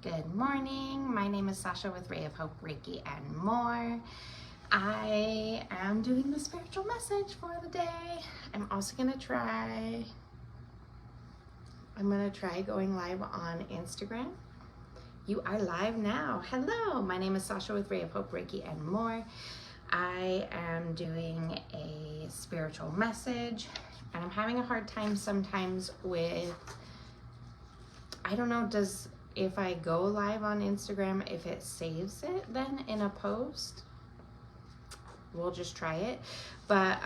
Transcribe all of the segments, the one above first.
Good morning. My name is Sasha with Ray of Hope, Reiki, and more. I am doing the spiritual message for the day. I'm also going to try going live on Instagram. You are live now. Hello, my name is Sasha with Ray of Hope, Reiki, and more. I am doing a spiritual message, and I'm having a hard time sometimes with, I don't know, if I go live on Instagram, if it saves it then in a post. We'll just try it. But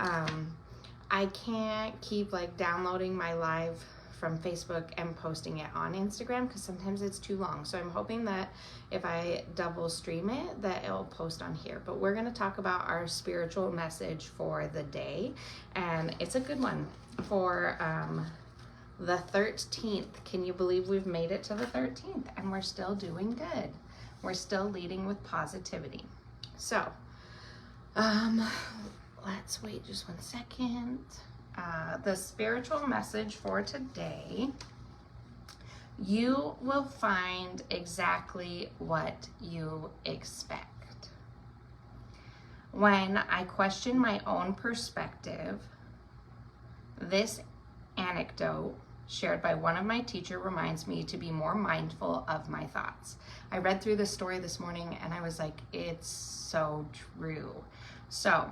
I can't keep like downloading my live from Facebook and posting it on Instagram because sometimes it's too long. So I'm hoping that if I double stream it, that it'll post on here. But we're going to talk about our spiritual message for the day, and it's a good one for the 13th. Can you believe we've made it to the 13th and we're still doing good? We're still leading with positivity. So let's wait just 1 second. The spiritual message for today: you will find exactly what you expect. When I question my own perspective, this anecdote shared by one of my teachers reminds me to be more mindful of my thoughts. I read through this story this morning and I was like, it's so true. So,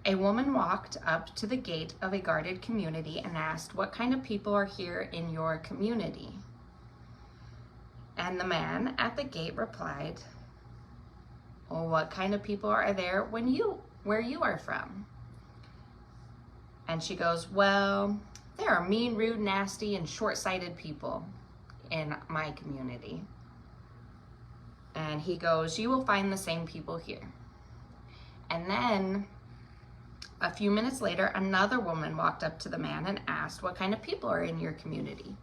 a woman walked up to the gate of a guarded community and asked, "What kind of people are here in your community?" And the man at the gate replied, "Well, what kind of people are there where you are from?" And she goes, "Well, there are mean, rude, nasty, and short-sighted people in my community." And he goes, "You will find the same people here." And then a few minutes later, another woman walked up to the man and asked, "What kind of people are in your community?"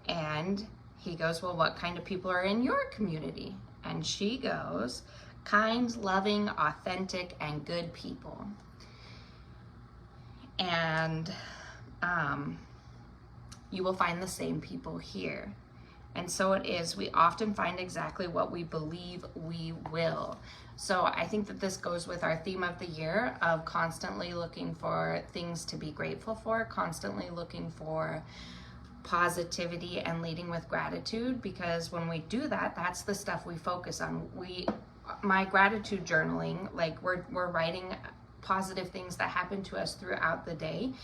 And he goes, "Well, what kind of people are in your community?" And she goes, "Kind, loving, authentic, and good people." And you will find the same people here. And so it is. We often find exactly what we believe we will. So I think that this goes with our theme of the year of constantly looking for things to be grateful for, constantly looking for positivity and leading with gratitude, because when we do that, that's the stuff we focus on. My gratitude journaling, like we're writing positive things that happen to us throughout the day,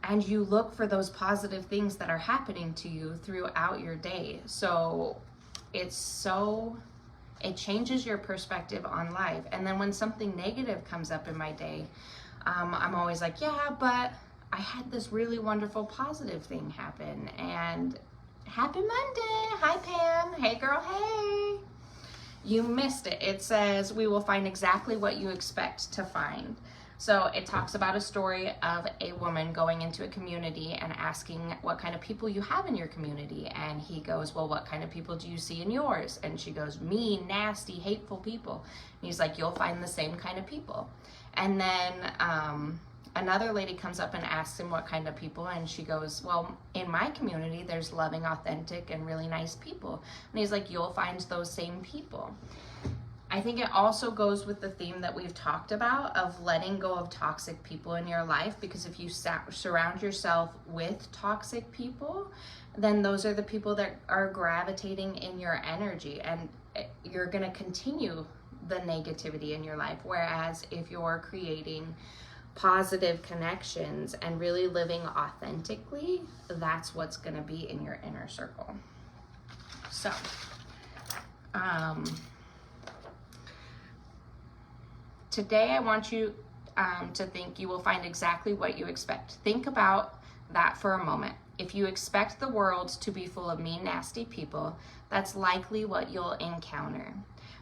and you look for those positive things that are happening to you throughout your day. So it changes your perspective on life. And then when something negative comes up in my day, I'm always like, yeah, but I had this really wonderful positive thing happen. And happy Monday. Hi, Pam. Hey, girl. Hey. You missed it. It says we will find exactly what you expect to find. So it talks about a story of a woman going into a community and asking what kind of people you have in your community. And he goes, "Well, what kind of people do you see in yours?" And she goes, "Mean, nasty, hateful people." And he's like, "You'll find the same kind of people." And then another lady comes up and asks him what kind of people, and she goes, "Well, in my community, there's loving, authentic, and really nice people." And he's like, "You'll find those same people." I think it also goes with the theme that we've talked about of letting go of toxic people in your life, because if you surround yourself with toxic people, then those are the people that are gravitating in your energy, and you're going to continue the negativity in your life. Whereas if you're creating positive connections and really living authentically, that's what's going to be in your inner circle. So, today I want you to think you will find exactly what you expect. Think about that for a moment. If you expect the world to be full of mean, nasty people, that's likely what you'll encounter.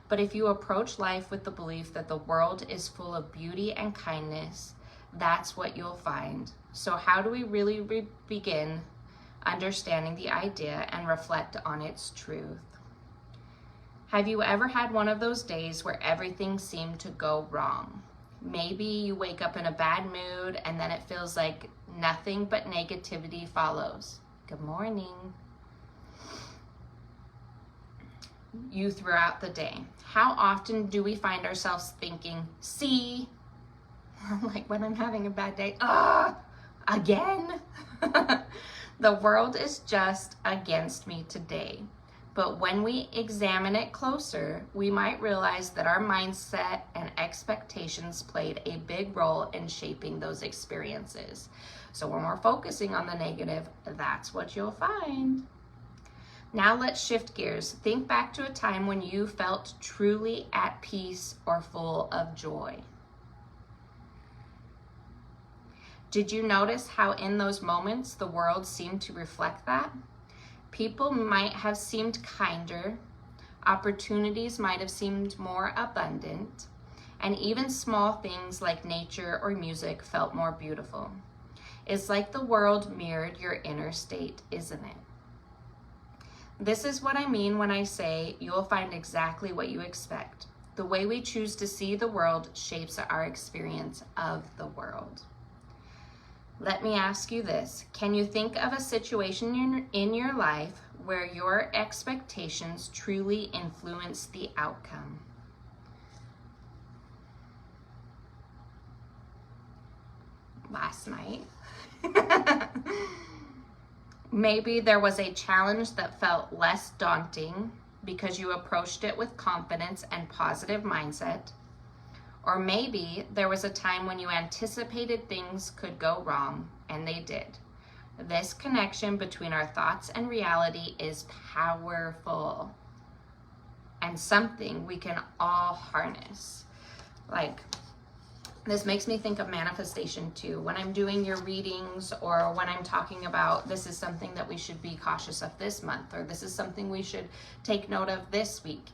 But if you approach life with the belief that the world is full of beauty and kindness, that's what you'll find. So how do we really begin understanding the idea and reflect on its truth? Have you ever had one of those days where everything seemed to go wrong? Maybe you wake up in a bad mood and then it feels like nothing but negativity follows. Good morning. you throughout the day? How often do we find ourselves thinking, see, like when I'm having a bad day, again? The world is just against me today. But when we examine it closer, we might realize that our mindset and expectations played a big role in shaping those experiences. So when we're focusing on the negative, that's what you'll find. Now let's shift gears. Think back to a time when you felt truly at peace or full of joy. Did you notice how in those moments the world seemed to reflect that? People might have seemed kinder, opportunities might have seemed more abundant, and even small things like nature or music felt more beautiful. It's like the world mirrored your inner state, isn't it? This is what I mean when I say you'll find exactly what you expect. The way we choose to see the world shapes our experience of the world. Let me ask you this. Can you think of a situation in your life where your expectations truly influence the outcome? Last night. Maybe there was a challenge that felt less daunting because you approached it with confidence and positive mindset. Or maybe there was a time when you anticipated things could go wrong, and they did. This connection between our thoughts and reality is powerful and something we can all harness. Like, this makes me think of manifestation too. When I'm doing your readings, or when I'm talking about this is something that we should be cautious of this month, or this is something we should take note of this week.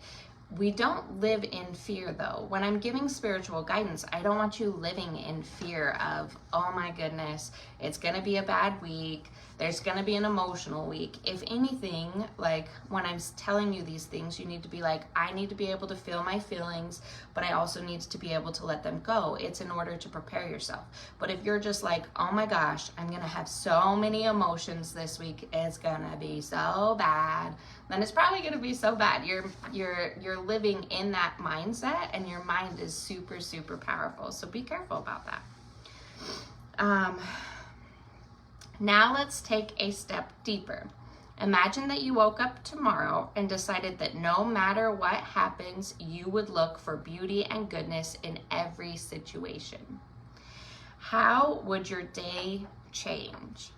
We don't live in fear though. When I'm giving spiritual guidance, I don't want you living in fear of, oh my goodness, it's gonna be a bad week. There's gonna be an emotional week. If anything, like when I'm telling you these things, you need to be like, I need to be able to feel my feelings, but I also need to be able to let them go. It's in order to prepare yourself. But if you're just like, oh my gosh, I'm gonna have so many emotions this week, it's gonna be so bad, then it's probably gonna be so bad. You're living in that mindset, and your mind is super, super powerful. So be careful about that. Now let's take a step deeper. Imagine that you woke up tomorrow and decided that no matter what happens, you would look for beauty and goodness in every situation. How would your day change?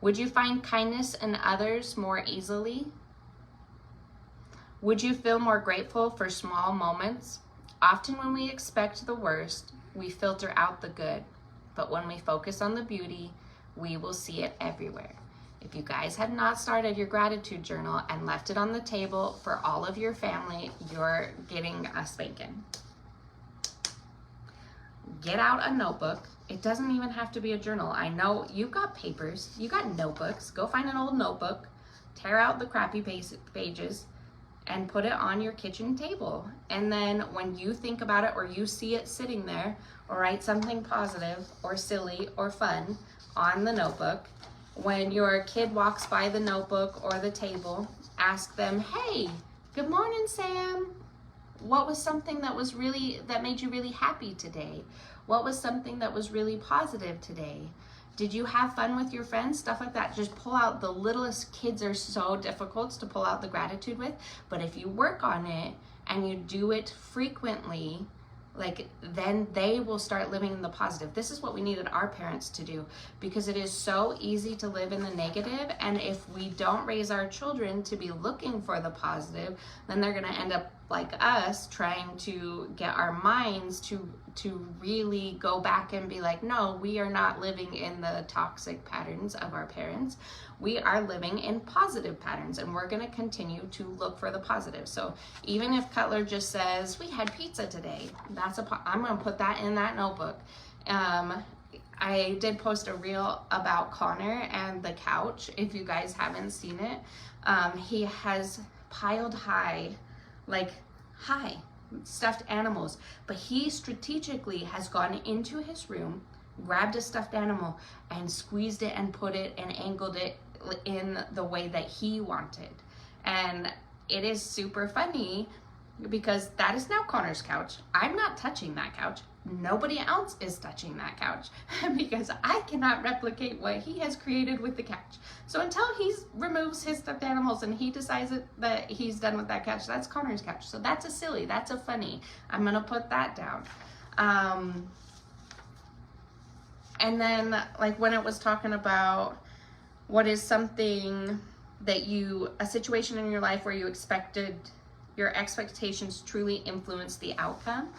Would you find kindness in others more easily? Would you feel more grateful for small moments? Often when we expect the worst, we filter out the good. But when we focus on the beauty, we will see it everywhere. If you guys have not started your gratitude journal and left it on the table for all of your family, you're getting a spanking. Get out a notebook. It doesn't even have to be a journal. I know you've got papers, you got notebooks. Go find an old notebook, tear out the crappy pages, and put it on your kitchen table. And then when you think about it, or you see it sitting there, or write something positive or silly or fun on the notebook. When your kid walks by the notebook or the table, ask them, hey, good morning, Sam. What was something that made you really happy today? What was something that was really positive today? Did you have fun with your friends? Stuff like that. Just pull out the littlest. Kids are so difficult to pull out the gratitude with, but if you work on it and you do it frequently, like, then they will start living in the positive. This is what we needed our parents to do, because it is so easy to live in the negative, and if we don't raise our children to be looking for the positive, then they're going to end up like us, trying to get our minds to really go back and be like, no, we are not living in the toxic patterns of our parents. We are living in positive patterns, and we're going to continue to look for the positive. So even if Cutler just says, we had pizza today, I'm going to put that in that notebook. I did post a reel about Connor and the couch. If you guys haven't seen it, he has piled high stuffed animals, but he strategically has gone into his room, grabbed a stuffed animal, and squeezed it and put it and angled it in the way that he wanted. And it is super funny because that is now Connor's couch. I'm not touching that couch. Nobody else is touching that couch because I cannot replicate what he has created with the couch. So until he removes his stuffed animals and he decides that he's done with that couch, that's Connor's couch. So that's a silly, that's a funny. I'm gonna put that down. And then like when it was talking about what is something that a situation in your life where your expectations truly influenced the outcome.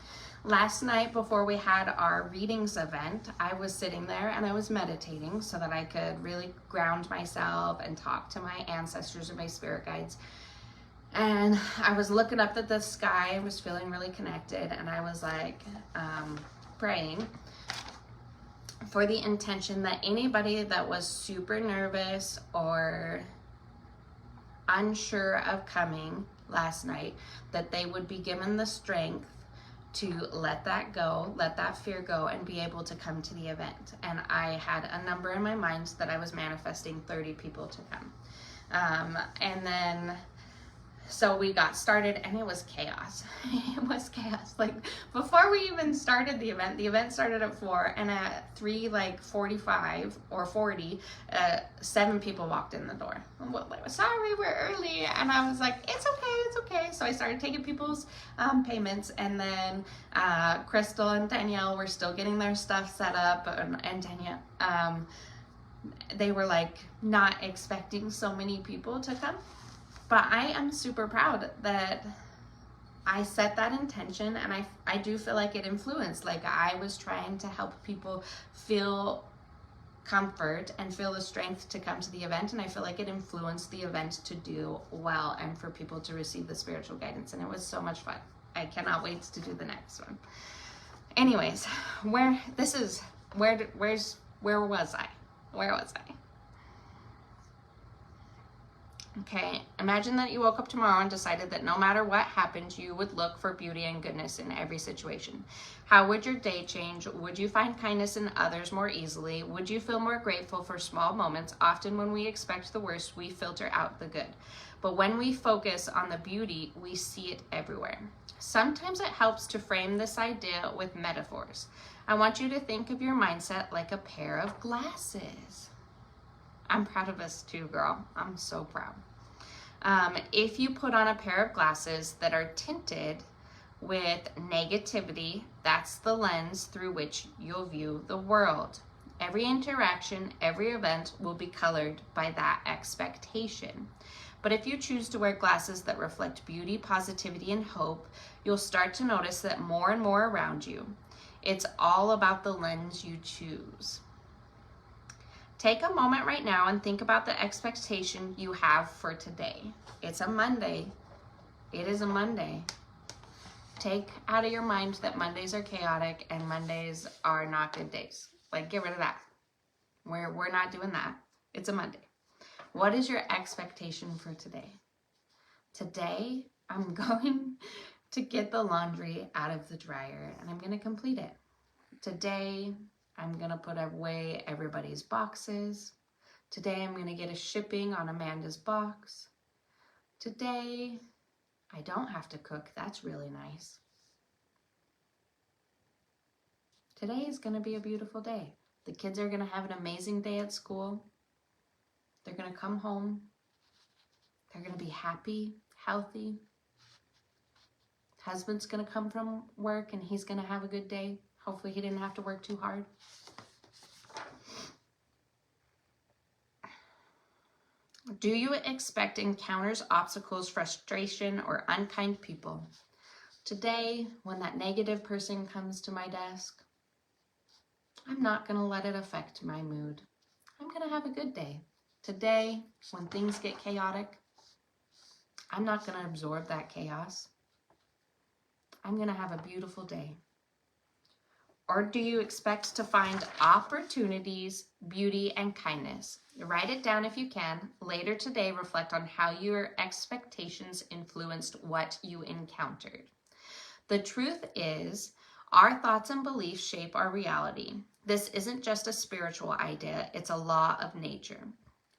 Last night before we had our readings event, I was sitting there and I was meditating so that I could really ground myself and talk to my ancestors and my spirit guides. And I was looking up at the sky, I was feeling really connected, and I was like praying for the intention that anybody that was super nervous or unsure of coming last night, that they would be given the strength to let that go, let that fear go, and be able to come to the event. And I had a number in my mind that I was manifesting 30 people to come. And then so we got started and it was chaos. It was chaos. Like before we even started the event started at 4, and at 3:45 or 40, 7 people walked in the door. Like, sorry, we're early. And I was like, it's okay. So I started taking people's payments, and then Crystal and Danielle were still getting their stuff set up, and Danielle, they were like not expecting so many people to come. But I am super proud that I set that intention, and I do feel like it influenced. Like I was trying to help people feel comfort and feel the strength to come to the event, and I feel like it influenced the event to do well and for people to receive the spiritual guidance, and it was so much fun. I cannot wait to do the next one. Anyways, where was I? Okay, imagine that you woke up tomorrow and decided that no matter what happened, you would look for beauty and goodness in every situation. How would your day change? Would you find kindness in others more easily? Would you feel more grateful for small moments? Often when we expect the worst, we filter out the good. But when we focus on the beauty, we see it everywhere. Sometimes it helps to frame this idea with metaphors. I want you to think of your mindset like a pair of glasses. I'm proud of us too, girl. I'm so proud. If you put on a pair of glasses that are tinted with negativity, that's the lens through which you'll view the world. Every interaction, every event will be colored by that expectation. But if you choose to wear glasses that reflect beauty, positivity, and hope, you'll start to notice that more and more around you. It's all about the lens you choose. Take a moment right now and think about the expectation you have for today. It's a Monday. It is a Monday. Take out of your mind that Mondays are chaotic and Mondays are not good days. Like, get rid of that. We're not doing that. It's a Monday. What is your expectation for today? Today, I'm going to get the laundry out of the dryer and I'm going to complete it. Today, I'm going to put away everybody's boxes. Today, I'm going to get a shipping on Amanda's box. Today, I don't have to cook. That's really nice. Today is going to be a beautiful day. The kids are going to have an amazing day at school. They're going to come home. They're going to be happy, healthy. Husband's going to come from work and he's going to have a good day. Hopefully he didn't have to work too hard. Do you expect encounters, obstacles, frustration, or unkind people? Today, when that negative person comes to my desk, I'm not going to let it affect my mood. I'm going to have a good day. Today, when things get chaotic, I'm not going to absorb that chaos. I'm going to have a beautiful day. Or do you expect to find opportunities, beauty, and kindness? Write it down if you can. Later today, reflect on how your expectations influenced what you encountered. The truth is, our thoughts and beliefs shape our reality. This isn't just a spiritual idea, it's a law of nature.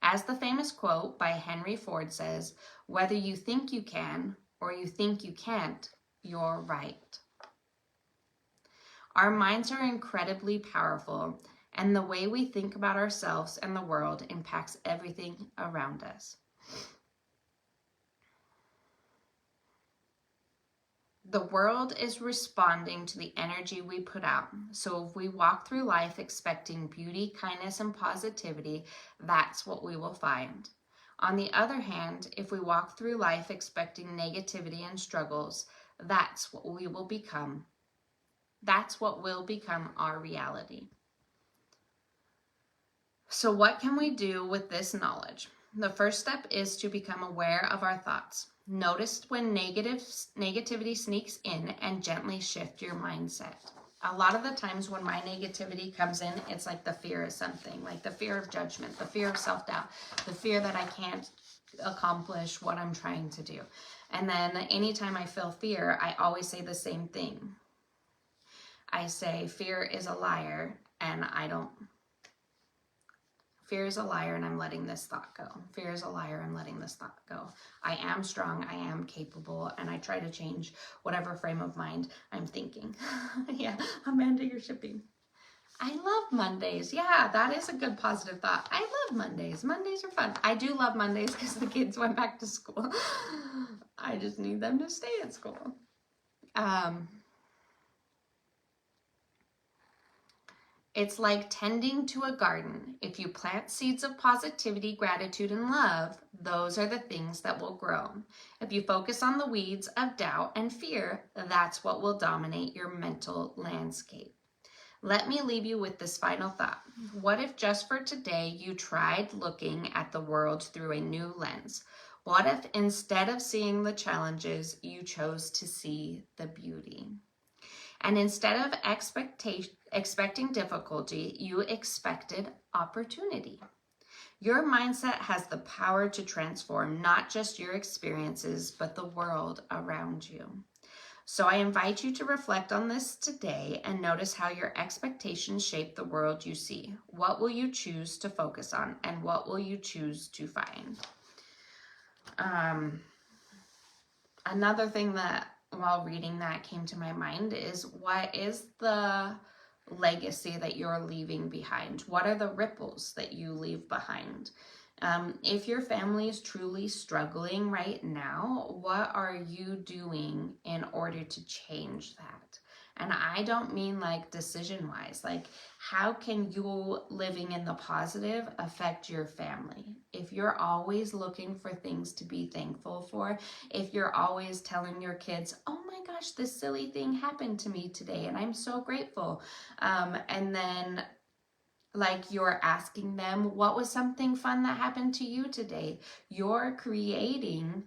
As the famous quote by Henry Ford says, whether you think you can or you think you can't, you're right. Our minds are incredibly powerful, and the way we think about ourselves and the world impacts everything around us. The world is responding to the energy we put out. So if we walk through life expecting beauty, kindness, and positivity, that's what we will find. On the other hand, if we walk through life expecting negativity and struggles, that's what we will become. That's what will become our reality. So what can we do with this knowledge? The first step is to become aware of our thoughts. Notice when negativity sneaks in and gently shift your mindset. A lot of the times when my negativity comes in, it's like the fear of something, like the fear of judgment, the fear of self-doubt, the fear that I can't accomplish what I'm trying to do. And then anytime I feel fear, I always say the same thing. I say, fear is a liar, and fear is a liar, and I'm letting this thought go. Fear is a liar, I'm letting this thought go. I am strong, I am capable, and I try to change whatever frame of mind I'm thinking. Yeah, Amanda, you're shipping. I love Mondays. Yeah, that is a good positive thought. I love Mondays. Mondays are fun. I do love Mondays because the kids went back to school. I just need them to stay at school. It's like tending to a garden. If you plant seeds of positivity, gratitude, and love, those are the things that will grow. If you focus on the weeds of doubt and fear, that's what will dominate your mental landscape. Let me leave you with this final thought. What if just for today you tried looking at the world through a new lens? What if instead of seeing the challenges, you chose to see the beauty? And instead of expecting difficulty, you expected opportunity. Your mindset has the power to transform not just your experiences, but the world around you. So I invite you to reflect on this today and notice how your expectations shape the world you see. What will you choose to focus on, and what will you choose to find? Another thing that while reading that came to my mind is, what is the legacy that you're leaving behind? What are the ripples that you leave behind? If your family is truly struggling right now, what are you doing in order to change that? And I don't mean like decision-wise, like how can you living in the positive affect your family? If you're always looking for things to be thankful for, if you're always telling your kids, oh my gosh, this silly thing happened to me today and I'm so grateful. And then like you're asking them, what was something fun that happened to you today? You're creating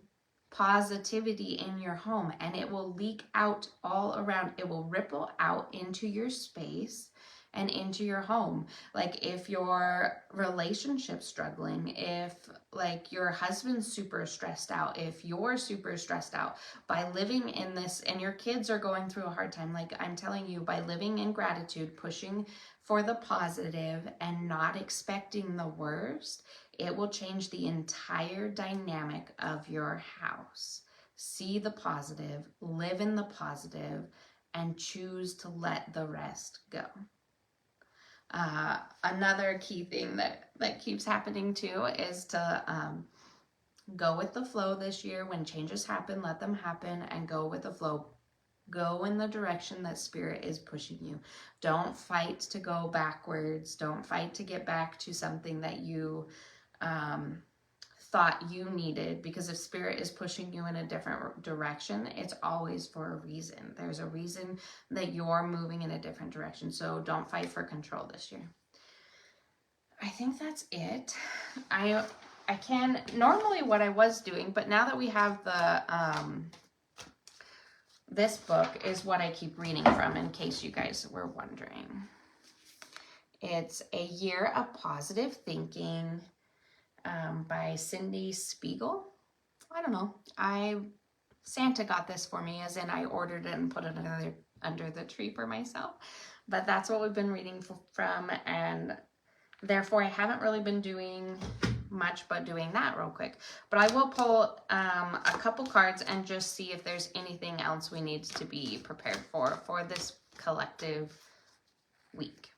positivity in your home, and it will leak out all around. It will ripple out into your space and into your home. Like if your relationship's struggling, if like your husband's super stressed out, if you're super stressed out by living in this and your kids are going through a hard time, like I'm telling you, by living in gratitude, pushing for the positive and not expecting the worst, it will change the entire dynamic of your house. See the positive, live in the positive, and choose to let the rest go. Another key thing that keeps happening too is to go with the flow this year. When changes happen, let them happen and go with the flow. Go in the direction that Spirit is pushing you. Don't fight to go backwards. Don't fight to get back to something that you thought you needed, because if Spirit is pushing you in a different direction, it's always for a reason. There's a reason that you're moving in a different direction. So don't fight for control this year. I think that's it. I can normally what I was doing, but now that we have the this book is what I keep reading from, in case you guys were wondering. It's A Year of Positive Thinking by Cindy Spiegel. I don't know. Santa got this for me, as in I ordered it and put it under the tree for myself. But that's what we've been reading from, and therefore I haven't really been doing much but doing that real quick. But I will pull a couple cards and just see if there's anything else we need to be prepared for this collective week.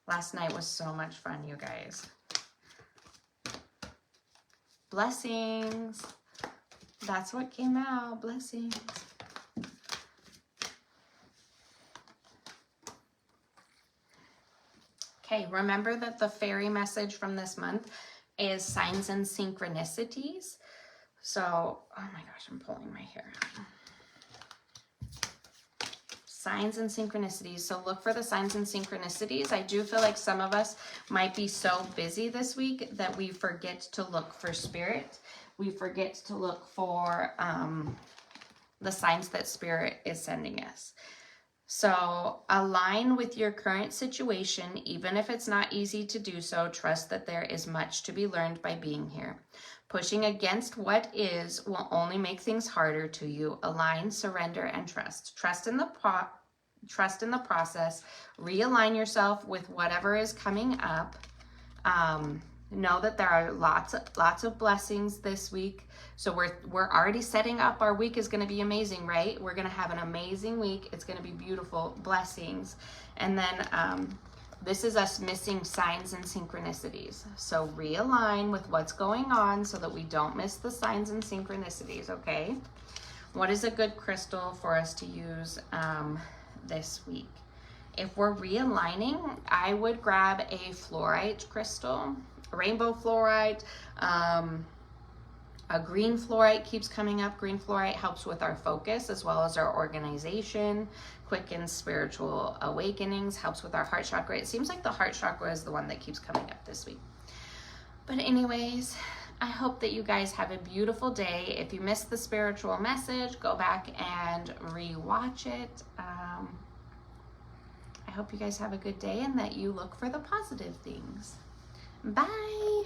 Last night was so much fun, you guys. Blessings. That's what came out. Blessings. Okay, remember that the fairy message from this month is signs and synchronicities. So, oh my gosh, I'm pulling my hair out. Signs and synchronicities. So look for the signs and synchronicities. I do feel like some of us might be so busy this week that we forget to look for spirit. We forget to look for the signs that spirit is sending us. So align with your current situation, even if it's not easy to do so. Trust that there is much to be learned by being here. Pushing against what is will only make things harder to you. Align, surrender, and trust. Trust in the process. Realign yourself with whatever is coming up. Know that there are lots of blessings this week. So we're already setting up. Our week is going to be amazing, right? We're going to have an amazing week. It's going to be beautiful. Blessings. And then this is us missing signs and synchronicities. So realign with what's going on so that we don't miss the signs and synchronicities, okay? What is a good crystal for us to use this week? If we're realigning, I would grab a fluorite crystal, a rainbow fluorite. A green fluorite keeps coming up. Green fluorite helps with our focus as well as our organization, quickens spiritual awakenings, helps with our heart chakra. It seems like the heart chakra is the one that keeps coming up this week. But anyways, I hope that you guys have a beautiful day. If you missed the spiritual message, go back and re-watch it. I hope you guys have a good day and that you look for the positive things. Bye.